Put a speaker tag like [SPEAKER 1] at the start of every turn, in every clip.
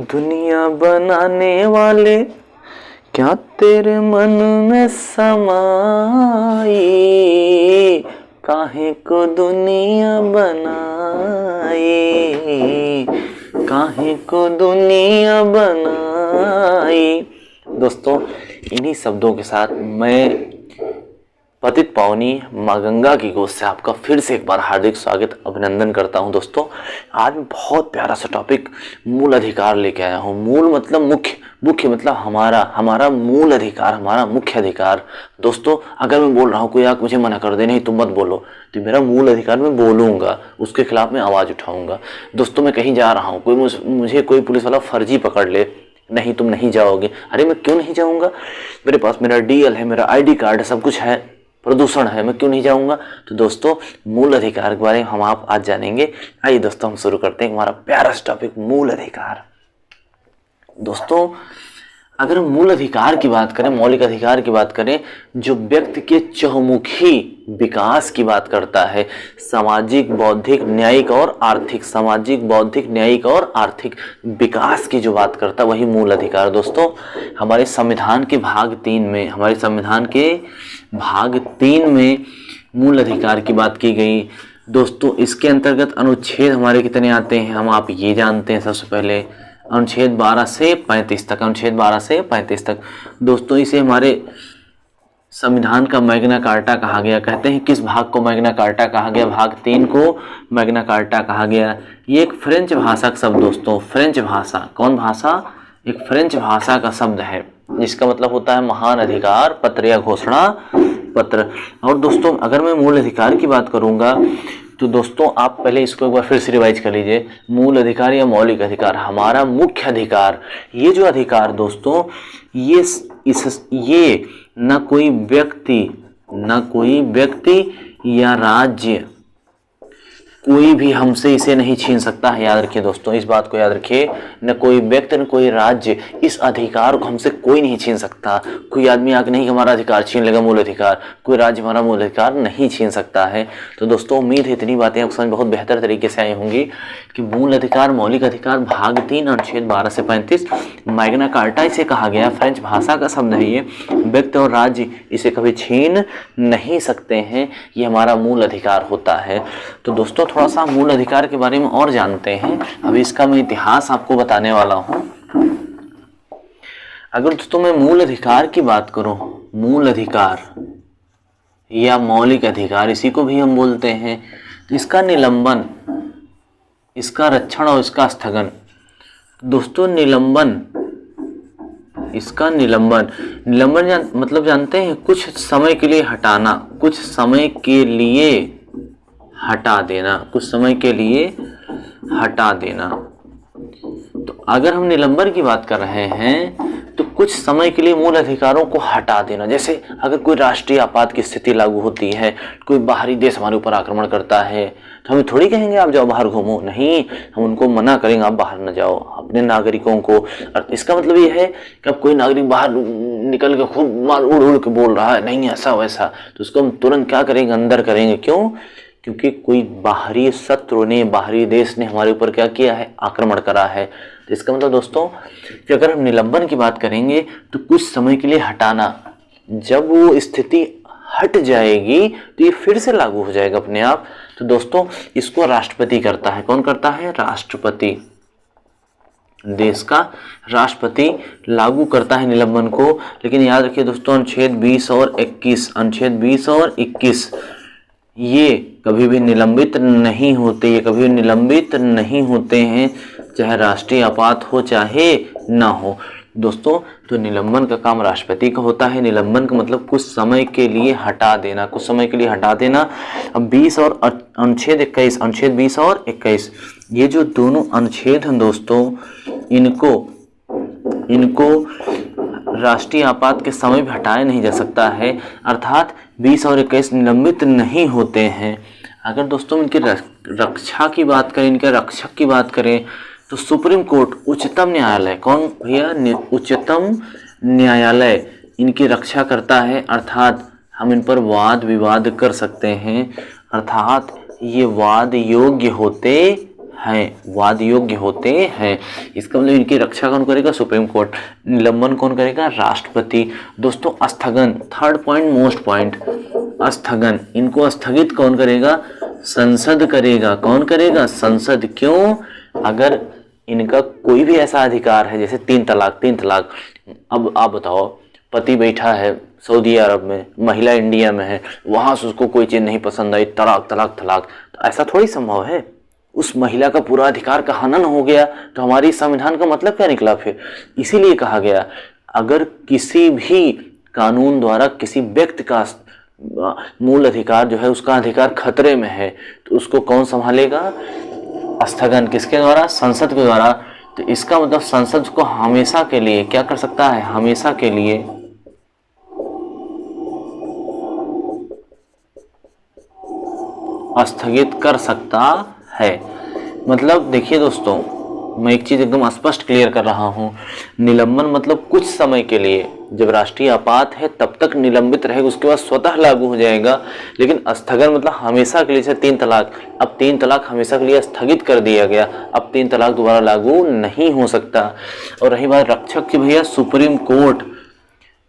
[SPEAKER 1] दुनिया बनाने वाले क्या तेरे मन में समाई, काहे को दुनिया बनाई, काहे को दुनिया बनाई। दोस्तों, इन्हीं शब्दों के साथ मैं पतित पावनी माँ गंगा की गोद से आपका फिर से एक बार हार्दिक स्वागत अभिनंदन करता हूं। दोस्तों, आज मैं बहुत प्यारा सा टॉपिक मूल अधिकार लेके आया हूं। मूल मतलब मुख्य मतलब हमारा मूल अधिकार, हमारा मुख्य अधिकार। दोस्तों, अगर मैं बोल रहा हूँ, कोई आके मुझे मना कर दे नहीं तुम मत बोलो, तो मेरा मूल अधिकार मैं बोलूँगा, उसके खिलाफ मैं आवाज़ उठाऊँगा। दोस्तों, मैं कहीं जा रहा हूँ, मुझे कोई पुलिस वाला फर्जी पकड़ ले, नहीं तुम नहीं जाओगे। अरे मैं क्यों नहीं जाऊँगा? मेरे पास मेरा डीएल है, मेरा आईडी कार्ड है, सब कुछ है, प्रदूषण है, मैं क्यों नहीं जाऊंगा? तो दोस्तों, मूल अधिकार के बारे में हम आप आज जानेंगे। आइए दोस्तों, हम शुरू करते हैं हमारा प्यारा टॉपिक, मूल अधिकार। दोस्तों, अगर हम मूल अधिकार की बात करें, मौलिक अधिकार की बात करें, जो व्यक्ति के चहुमुखी विकास की बात करता है, सामाजिक, बौद्धिक, न्यायिक और आर्थिक, सामाजिक, बौद्धिक, न्यायिक और आर्थिक विकास की जो बात करता है, वही मूल अधिकार। दोस्तों, हमारे संविधान के भाग 3 में मूल अधिकार की बात की गई। दोस्तों, इसके अंतर्गत अनुच्छेद हमारे कितने आते हैं, हम आप ये जानते हैं। सबसे पहले अनुच्छेद 12 से 35 तक, अनुच्छेद 12 से 35 तक। दोस्तों, इसे हमारे संविधान का मैग्ना कार्टा कहा गया। कहते हैं किस भाग को मैग्ना कार्टा कहा गया? भाग 3 को मैग्ना कार्टा कहा गया। ये एक फ्रेंच भाषा का शब्द, दोस्तों, फ्रेंच भाषा। कौन भाषा? एक फ्रेंच भाषा का शब्द है, जिसका मतलब होता है महान अधिकार पत्र या घोषणा पत्र। और दोस्तों, अगर मैं मूल अधिकार की बात करूंगा, तो दोस्तों आप पहले इसको एक बार फिर से रिवाइज कर लीजिए। मूल अधिकार या मौलिक अधिकार, हमारा मुख्य अधिकार। ये जो अधिकार दोस्तों, ये न कोई व्यक्ति या राज्य, कोई भी हमसे इसे नहीं छीन सकता है। याद रखिए दोस्तों, इस बात को याद रखिए, न कोई व्यक्ति, न कोई राज्य, इस अधिकार को हमसे कोई नहीं छीन सकता। कोई आदमी आके नहीं हमारा अधिकार छीन लेगा, मूल अधिकार, कोई राज्य हमारा मूल अधिकार नहीं छीन सकता है। तो दोस्तों, उम्मीद है इतनी बातें आपको समझ बहुत बेहतर तरीके से आई होंगी कि मूल अधिकार, मौलिक अधिकार, भाग 3 अनुच्छेद 12 से 35, मैग्ना कार्टा इसे कहा गया, फ्रेंच भाषा का शब्द है ये। व्यक्ति और राज्य इसे कभी छीन नहीं सकते हैं, ये हमारा मूल अधिकार होता है। तो दोस्तों, थोड़ा सा मूल अधिकार के बारे में और जानते हैं। अभी इसका मैं इतिहास आपको बताने वाला हूं। अगर दोस्तों मैं मूल अधिकार की बात करूं, मूल अधिकार या मौलिक अधिकार, इसी को भी हम बोलते हैं, तो इसका निलंबन, इसका रक्षण और इसका स्थगन। दोस्तों, इसका निलंबन मतलब जानते हैं, कुछ समय के लिए हटाना, कुछ समय के लिए हटा देना, कुछ समय के लिए हटा देना। तो अगर हम निलंबन की बात कर रहे हैं, तो कुछ समय के लिए मूल अधिकारों को हटा देना। जैसे अगर कोई राष्ट्रीय आपात की स्थिति लागू होती है, कोई बाहरी देश हमारे ऊपर आक्रमण करता है, तो हमें थोड़ी कहेंगे आप जाओ बाहर घूमो, नहीं, हम उनको मना करेंगे आप बाहर न जाओ, अपने नागरिकों को। और इसका मतलब ये है कि अब कोई नागरिक बाहर निकल के खूब मार उड़ उड़ के बोल रहा है, नहीं ऐसा वैसा, तो उसको हम तुरंत क्या करेंगे? अंदर करेंगे। क्यों? क्योंकि कोई बाहरी शत्रु ने, बाहरी देश ने हमारे ऊपर क्या किया है? आक्रमण करा है। तो इसका मतलब दोस्तों कि अगर हम निलंबन की बात करेंगे, तो कुछ समय के लिए हटाना, जब वो स्थिति हट जाएगी तो ये फिर से लागू हो जाएगा अपने आप। तो दोस्तों, इसको राष्ट्रपति करता है। कौन करता है? राष्ट्रपति। देश का राष्ट्रपति लागू करता है निलंबन को। लेकिन याद रखिए दोस्तों, अनुच्छेद 20 और 21 ये कभी भी निलंबित नहीं होते, ये कभी निलंबित नहीं होते हैं, चाहे राष्ट्रीय आपात हो चाहे ना हो। दोस्तों, तो निलंबन का काम राष्ट्रपति का होता है। निलंबन का मतलब कुछ समय के लिए हटा देना, कुछ समय के लिए हटा देना। अब 20 और अनुच्छेद 21, अनुच्छेद 20 और 21, ये जो दोनों अनुच्छेद हैं दोस्तों, इनको राष्ट्रीय आपात के समय भी हटाया नहीं जा सकता है। अर्थात 20 और 21 निलंबित नहीं होते हैं। अगर दोस्तों इनकी रक्षा की बात करें, इनके रक्षक की बात करें, तो सुप्रीम कोर्ट, उच्चतम न्यायालय, कौन भैया? उच्चतम न्यायालय इनकी रक्षा करता है। अर्थात हम इन पर वाद विवाद कर सकते हैं, अर्थात ये वाद योग्य होते हैं, वाद योग्य होते हैं। इसका मतलब इनकी रक्षा कौन करेगा? Supreme court. निलंबन कौन करेगा? राष्ट्रपति। दोस्तों स्थगन, थर्ड पॉइंट, मोस्ट पॉइंट, स्थगन, इनको स्थगित कौन करेगा? संसद करेगा। कौन करेगा? संसद। क्यों? अगर इनका कोई भी ऐसा अधिकार है, जैसे 3 तलाक, 3 तलाक, अब आप बताओ, पति बैठा है सऊदी अरब में, महिला इंडिया में है, वहां से उसको कोई चीज नहीं पसंद आई, तलाक तलाक तलाक, तो ऐसा थोड़ी संभव है। उस महिला का पूरा अधिकार का हनन हो गया, तो हमारी संविधान का मतलब क्या निकला फिर? इसीलिए कहा गया, अगर किसी भी कानून द्वारा किसी व्यक्ति का मूल अधिकार जो है, उसका अधिकार खतरे में है, तो उसको कौन संभालेगा? स्थगन। किसके द्वारा? संसद के द्वारा। तो इसका मतलब संसद को हमेशा के लिए क्या कर सकता है? हमेशा के लिए स्थगित कर सकता है। मतलब देखिए दोस्तों, मैं एक चीज एकदम स्पष्ट क्लियर कर रहा हूं, निलंबन मतलब कुछ समय के लिए, जब राष्ट्रीय आपात है तब तक निलंबित रहेगा, उसके बाद स्वतः लागू हो जाएगा। लेकिन स्थगन मतलब हमेशा के लिए, जैसे 3 तलाक, अब 3 तलाक हमेशा के लिए स्थगित कर दिया गया, अब 3 तलाक दोबारा लागू नहीं हो सकता। और रही बात रक्षक की, भैया सुप्रीम कोर्ट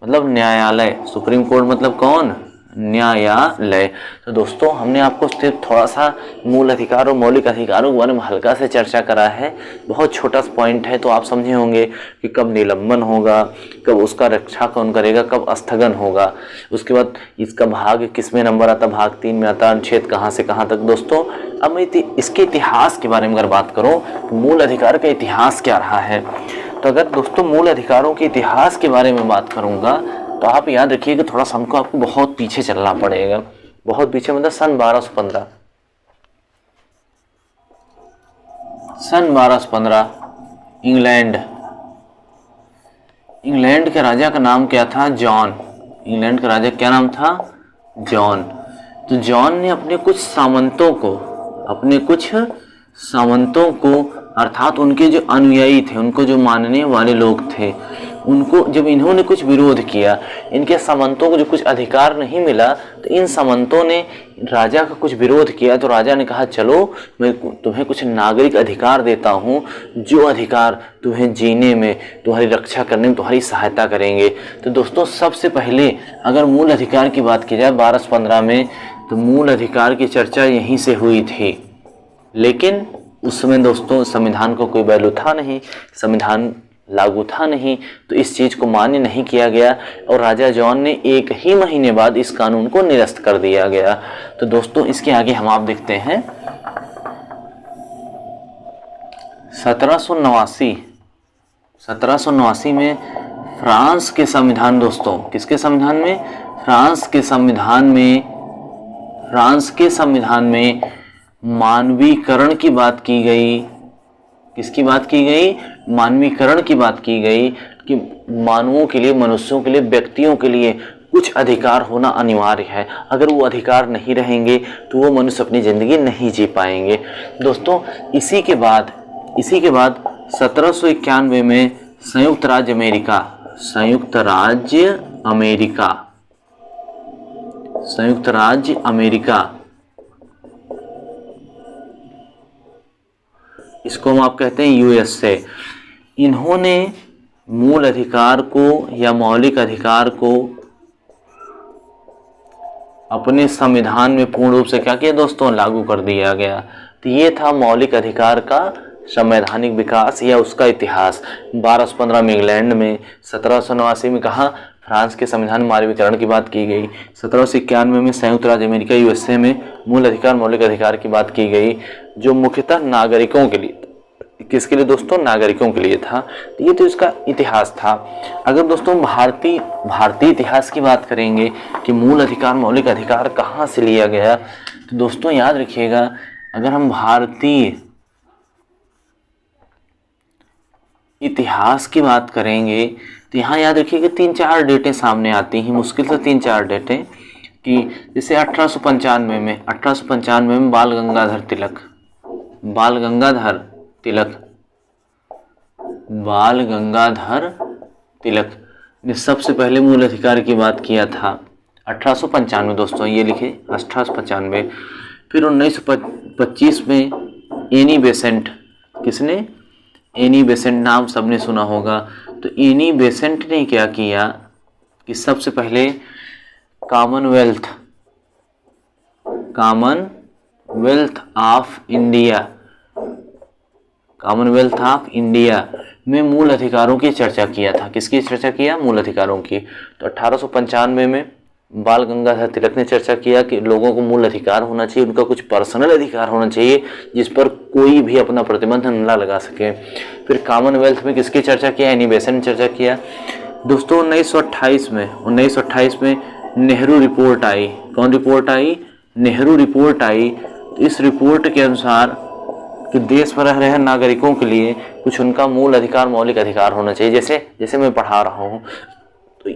[SPEAKER 1] मतलब न्यायालय, सुप्रीम कोर्ट मतलब कौन? न्यायालय। तो दोस्तों हमने आपको सिर्फ थोड़ा सा मूल अधिकार और मौलिक अधिकारों के बारे में हल्का से चर्चा करा है, बहुत छोटा सा पॉइंट है, तो आप समझे होंगे कि कब निलंबन होगा, कब उसका रक्षा कौन करेगा, कब स्थगन होगा। उसके बाद इसका भाग किस में नंबर आता? भाग 3 में आता। अनुच्छेद कहाँ से कहाँ तक। दोस्तों अब मैं इसके इतिहास के बारे में अगर बात करूँ, तो मूल अधिकार का इतिहास क्या रहा है, तो अगर दोस्तों मूल अधिकारों के इतिहास के बारे में बात करूँगा, तो आप याद रखिए कि थोड़ा सा हमको आपको बहुत पीछे चलना पड़ेगा, बहुत पीछे, मतलब सन 1215, सन 1215 इंग्लैंड के राजा का नाम क्या था? जॉन। इंग्लैंड का राजा क्या नाम था? जॉन। तो जॉन ने अपने कुछ सामंतों को अर्थात उनके जो अनुयायी थे, उनको जो मानने वाले लोग थे, उनको जब इन्होंने कुछ विरोध किया, इनके सामंतों को जो कुछ अधिकार नहीं मिला, तो इन सामंतों ने राजा का कुछ विरोध किया। तो राजा ने कहा, चलो मैं तुम्हें कुछ नागरिक अधिकार देता हूँ, जो अधिकार तुम्हें जीने में, तुम्हारी रक्षा करने में तुम्हारी सहायता करेंगे। तो दोस्तों सबसे पहले अगर मूल अधिकार की बात की जाए 1215 में, तो मूल अधिकार की चर्चा यहीं से हुई थी। लेकिन उस समय दोस्तों संविधान को कोई वैल्यू था नहीं, संविधान लागू था नहीं, तो इस चीज को मान्य नहीं किया गया, और राजा जॉन ने 1 ही महीने बाद इस कानून को निरस्त कर दिया गया। तो दोस्तों इसके आगे हम आप देखते हैं 1789 में फ्रांस के संविधान, दोस्तों किसके संविधान में? फ्रांस के संविधान में मानवीकरण की बात की गई। किसकी बात की गई? मानवीकरण की बात की गई, कि मानवों के लिए, मनुष्यों के लिए, व्यक्तियों के लिए कुछ अधिकार होना अनिवार्य है। अगर वो अधिकार नहीं रहेंगे तो वो मनुष्य अपनी जिंदगी नहीं जी पाएंगे। दोस्तों इसी के बाद 1791 में संयुक्त राज्य अमेरिका, इसको हम आप कहते हैं यूएसए, इन्होंने मूल अधिकार को या मौलिक अधिकार को अपने संविधान में पूर्ण रूप से क्या किया दोस्तों? लागू कर दिया गया। तो ये था मौलिक अधिकार का संवैधानिक विकास या उसका इतिहास। 1215 में इंग्लैंड में, 1789 में कहा फ्रांस के संविधान में मानवीकरण की बात की गई, 1791 में संयुक्त राज्य अमेरिका यूएसए में मूल अधिकार मौलिक अधिकार की बात की गई, जो मुख्यतः नागरिकों के लिए, किसके लिए दोस्तों? नागरिकों के लिए था। ये तो इसका इतिहास था। अगर दोस्तों भारतीय इतिहास की बात करेंगे कि मूल अधिकार मौलिक अधिकार कहाँ से लिया गया, तो दोस्तों याद रखिएगा, अगर हम भारतीय इतिहास की बात करेंगे तो यहाँ याद रखिएगा 3-4 डेटें सामने आती हैं, मुश्किल से 3-4 डेटें, कि जैसे 1895 में बाल गंगाधर तिलक ने सबसे पहले मूल अधिकार की बात किया था। 1895 दोस्तों, ये लिखे 1895। फिर 1925 में एनी बेसेंट। किसने? एनी बेसेंट नाम सबने सुना होगा। तो एनी बेसेंट ने क्या किया कि सबसे पहले Commonwealth of India Commonwealth of India में मूल अधिकारों की चर्चा किया था। किसकी चर्चा किया? मूल अधिकारों की। तो 1895 में बाल गंगाधर तिलक ने चर्चा किया कि लोगों को मूल अधिकार होना चाहिए, उनका कुछ पर्सनल अधिकार होना चाहिए जिस पर कोई भी अपना प्रतिबंध न लगा सके। फिर कॉमनवेल्थ में किसकी चर्चा किया? एनी बेसेंट ने चर्चा किया। दोस्तों 1928 में नेहरू रिपोर्ट आई। कौन रिपोर्ट आई? नेहरू रिपोर्ट आई। तो इस रिपोर्ट के अनुसार कि देश में रह रहे नागरिकों के लिए कुछ उनका मूल अधिकार, मौलिक अधिकार होना चाहिए। जैसे मैं पढ़ा रहा हूँ तो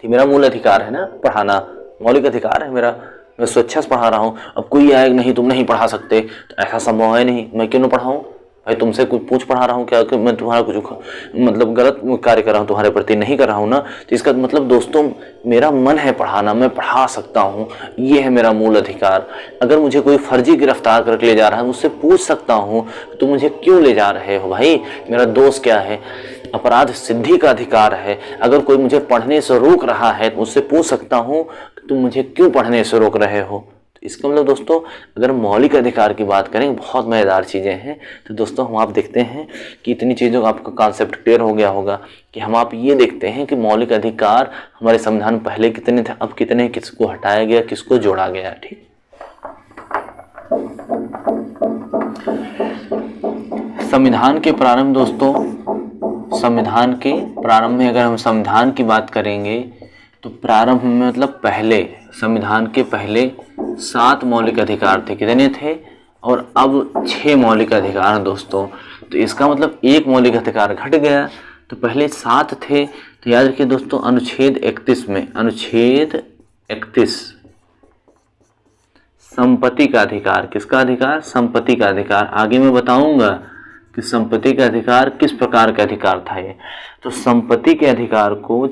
[SPEAKER 1] ये मेरा मूल अधिकार है ना, पढ़ाना मौलिक अधिकार है मेरा, मैं स्वेच्छा से पढ़ा रहा हूँ। अब कोई आएगा नहीं तुम नहीं पढ़ा सकते, तो ऐसा संभव है नहीं, मैं क्यों ना पढ़ाऊँ भाई? तुमसे कुछ पूछ पढ़ा रहा हूँ क्या कि मैं तुम्हारा कुछ मतलब गलत कार्य कर रहा हूँ तुम्हारे प्रति? नहीं कर रहा हूँ ना। तो इसका मतलब दोस्तों मेरा मन है पढ़ाना, मैं पढ़ा सकता हूँ, ये है मेरा मूल अधिकार। अगर मुझे कोई फर्जी गिरफ्तार करके ले जा रहा है, मुझसे पूछ सकता हूँ तुम मुझे क्यों ले जा रहे हो भाई, मेरा दोष क्या है? अपराध सिद्धि का अधिकार है। अगर कोई मुझे पढ़ने से रोक रहा है, मुझसे पूछ सकता हूँ तुम मुझे क्यों पढ़ने से रोक रहे हो। इसका मतलब दोस्तों अगर मौलिक अधिकार की बात करें, बहुत मज़ेदार चीज़ें हैं। तो दोस्तों हम आप देखते हैं कि इतनी चीज़ों का आपका कॉन्सेप्ट क्लियर हो गया होगा कि हम आप ये देखते हैं कि मौलिक अधिकार हमारे संविधान पहले कितने थे, अब कितने, किसको हटाया गया, किसको जोड़ा गया। ठीक, संविधान के प्रारंभ दोस्तों, संविधान के प्रारंभ में अगर हम संविधान की बात करेंगे तो प्रारंभ में मतलब पहले, संविधान के पहले 7 मौलिक अधिकार थे। कितने थे? और अब 6 मौलिक अधिकार हैं दोस्तों। तो इसका मतलब एक मौलिक अधिकार घट गया। तो पहले 7 थे। तो याद रखिए दोस्तों अनुच्छेद 31 में, अनुच्छेद 31 संपत्ति का अधिकार। किसका अधिकार? संपत्ति का अधिकार। आगे मैं बताऊंगा कि संपत्ति का अधिकार किस प्रकार का अधिकार था ये। तो संपत्ति के अधिकार को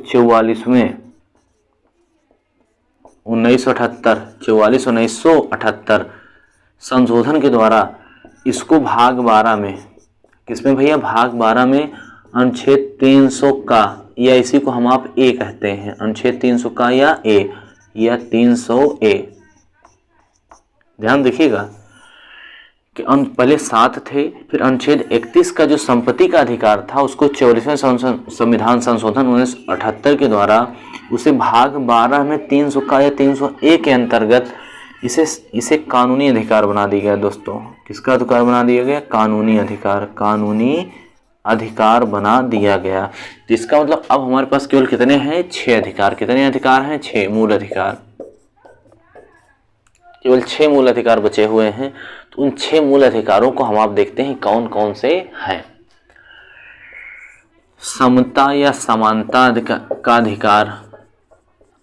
[SPEAKER 1] 1978 संशोधन के द्वारा इसको भाग 12 में, किसमें भैया? भाग 12 में अनुच्छेद 300 का, या इसी को हम आप ए कहते हैं, अनुच्छेद 300 का या ए, या 300A। ध्यान देखिएगा कि पहले 7 थे, फिर अनुच्छेद 31 का जो संपत्ति का अधिकार था उसको 44वें संविधान संशोधन 1978 के द्वारा उसे भाग 12 में 300 का या 300A के अंतर्गत इसे कानूनी अधिकार बना दिया गया दोस्तों। किसका अधिकार बना दिया गया? कानूनी अधिकार। कानूनी अधिकार बना दिया गया। जिसका मतलब अब हमारे पास केवल कितने हैं? 6 अधिकार। कितने अधिकार हैं? 6 मूल अधिकार। केवल 6 मूल अधिकार बचे हुए हैं। तो उन 6 मूल अधिकारों को हम आप देखते हैं कौन कौन से हैं। समता या समानता का अधिकार,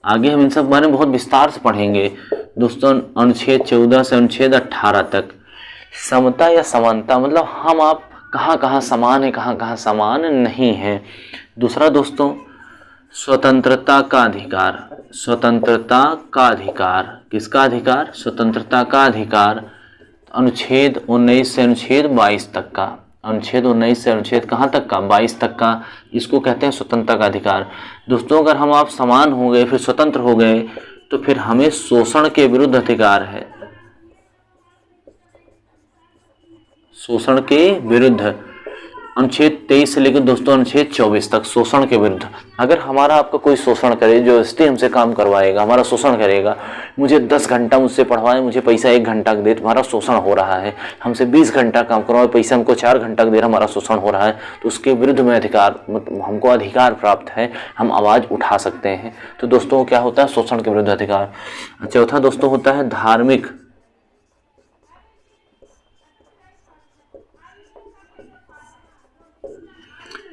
[SPEAKER 1] आगे हम इन सब बारे में बहुत विस्तार से पढ़ेंगे दोस्तों। अनुच्छेद 14 से अनुच्छेद 18 तक समता या समानता मतलब हम आप कहाँ कहाँ समान है, कहाँ कहाँ समान नहीं है। दूसरा दोस्तों स्वतंत्रता का अधिकार। स्वतंत्रता का अधिकार, किसका अधिकार? स्वतंत्रता का अधिकार। अनुच्छेद 19 से अनुच्छेद 22 तक का, अनुच्छेद 19 से अनुच्छेद कहाँ तक का? 22 तक का, इसको कहते हैं स्वतंत्रता का अधिकार। दोस्तों अगर हम आप समान हो गए, फिर स्वतंत्र हो गए, तो फिर हमें शोषण के विरुद्ध अधिकार है। शोषण के विरुद्ध अनुच्छेद 23 से लेकर दोस्तों अनुच्छेद 24 तक शोषण के विरुद्ध। अगर हमारा आपका कोई शोषण करे, जो हमसे काम करवाएगा, हमारा शोषण करेगा, मुझे 10 घंटा मुझसे पढ़वाए, मुझे पैसा 1 घंटा का दे, तुम्हारा शोषण हो रहा है। हमसे 20 घंटा काम करवाए, पैसा हमको 4 घंटा का दे रहा, हमारा शोषण हो रहा है, तो उसके विरुद्ध में अधिकार, हमको अधिकार प्राप्त है, हम आवाज़ उठा सकते हैं। तो दोस्तों क्या होता है? शोषण के विरुद्ध अधिकार। चौथा दोस्तों होता है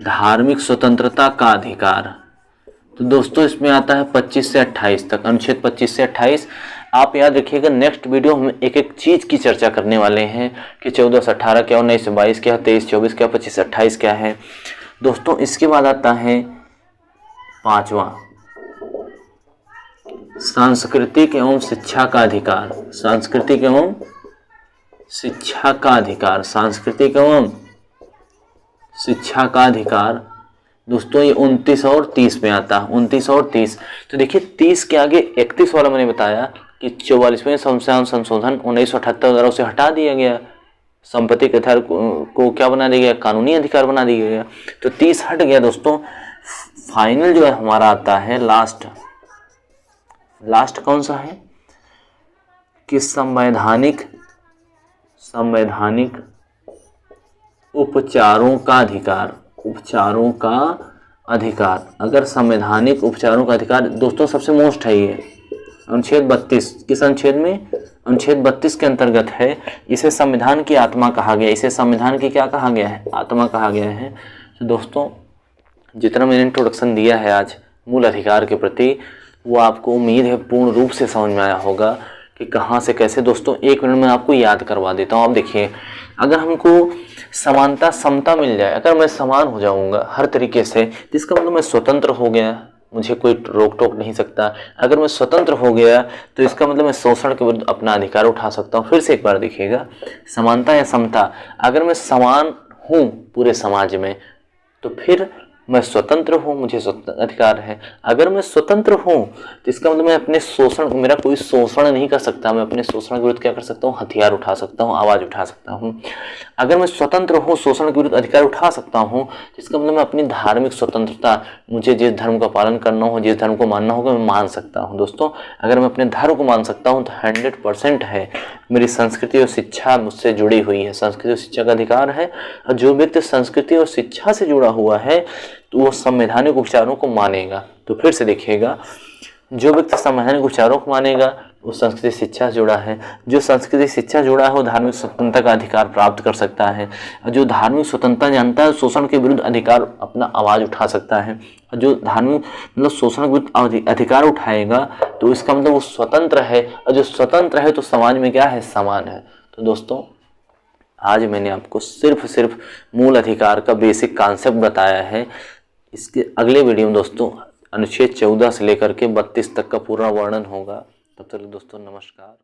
[SPEAKER 1] धार्मिक स्वतंत्रता का अधिकार। तो दोस्तों इसमें आता है 25 से 28 तक, अनुच्छेद 25 से 28। आप याद रखिएगा नेक्स्ट वीडियो हम एक एक चीज़ की चर्चा करने वाले हैं कि 14 से 18 क्या, 19 से 22 क्या, 23 24 क्या, 25 से 28 क्या है दोस्तों। इसके बाद आता है 5वां सांस्कृतिक एवं शिक्षा का अधिकार। सांस्कृतिक एवं शिक्षा का अधिकार, सांस्कृतिक एवं शिक्षा का अधिकार दोस्तों ये 29 और 30 में आता है, 29 और 30। तो देखिए 30 के आगे 31 वाला मैंने बताया कि 44वें संविधान संशोधन 1978 द्वारा उसे हटा दिया गया, संपत्ति के अधिकार को क्या बना दिया गया, कानूनी अधिकार बना दिया गया। तो 30 हट गया दोस्तों। फाइनल जो है हमारा आता है लास्ट कौन सा है कि संवैधानिक उपचारों का अधिकार। अगर संवैधानिक उपचारों का अधिकार दोस्तों सबसे मोस्ट है ये अनुच्छेद 32। किस अनुच्छेद में? अनुच्छेद 32 के अंतर्गत है। इसे संविधान की आत्मा कहा गया, इसे संविधान की क्या कहा गया है? आत्मा कहा गया है। तो दोस्तों जितना मैंने इंट्रोडक्शन दिया है आज मूल अधिकार के प्रति, वो आपको उम्मीद है पूर्ण रूप से समझ में आया होगा कि कहाँ से कैसे। दोस्तों 1 मिनट में आपको याद करवा देता हूँ। आप देखिए, अगर हमको समानता समता मिल जाए, अगर मैं समान हो जाऊंगा हर तरीके से, तो इसका मतलब मैं स्वतंत्र हो गया, मुझे कोई रोक टोक नहीं सकता। अगर मैं स्वतंत्र हो गया तो इसका मतलब मैं शोषण के विरुद्ध अपना अधिकार उठा सकता हूँ। फिर से एक बार देखिएगा, समानता या समता, अगर मैं समान हूँ पूरे समाज में तो फिर मैं स्वतंत्र हूँ, मुझे स्वतंत्र अधिकार है। अगर मैं स्वतंत्र हूँ तो इसका मतलब मैं अपने शोषण, मेरा कोई शोषण नहीं कर सकता, मैं अपने शोषण के विरुद्ध क्या कर सकता हूँ? हथियार उठा सकता हूँ, आवाज़ उठा सकता हूँ। अगर मैं स्वतंत्र हूँ, शोषण के विरुद्ध अधिकार उठा सकता हूँ, तो इसका मतलब मैं अपनी धार्मिक स्वतंत्रता, मुझे जिस धर्म का पालन करना हो, जिस धर्म को मानना होगा, मैं मान सकता हूँ। दोस्तों अगर मैं अपने धर्म को मान सकता हूँ तो 100% है मेरी संस्कृति और शिक्षा मुझसे जुड़ी हुई है, संस्कृति और शिक्षा का अधिकार है। और जो व्यक्ति संस्कृति और शिक्षा से जुड़ा हुआ है तो वो संवैधानिक उपचारों को मानेगा। तो फिर से देखिएगा, जो व्यक्ति संवैधानिक उपचारों को मानेगा वो संस्कृति शिक्षा से जुड़ा है, जो संस्कृति शिक्षा से जुड़ा है वो धार्मिक स्वतंत्रता का अधिकार प्राप्त कर सकता है, और जो धार्मिक स्वतंत्रता जानता है शोषण के विरुद्ध अधिकार अपना आवाज़ उठा सकता है। और जो धार्मिक मतलब शोषण के विरुद्ध अधिकार उठाएगा तो इसका मतलब वो स्वतंत्र है, और जो स्वतंत्र है तो समाज में क्या है? समान है। तो दोस्तों आज मैंने आपको सिर्फ मूल अधिकार का बेसिक कॉन्सेप्ट बताया है। इसके अगले वीडियो में दोस्तों अनुच्छेद 14 से लेकर के 32 तक का पूरा वर्णन होगा। तब तक दोस्तों नमस्कार।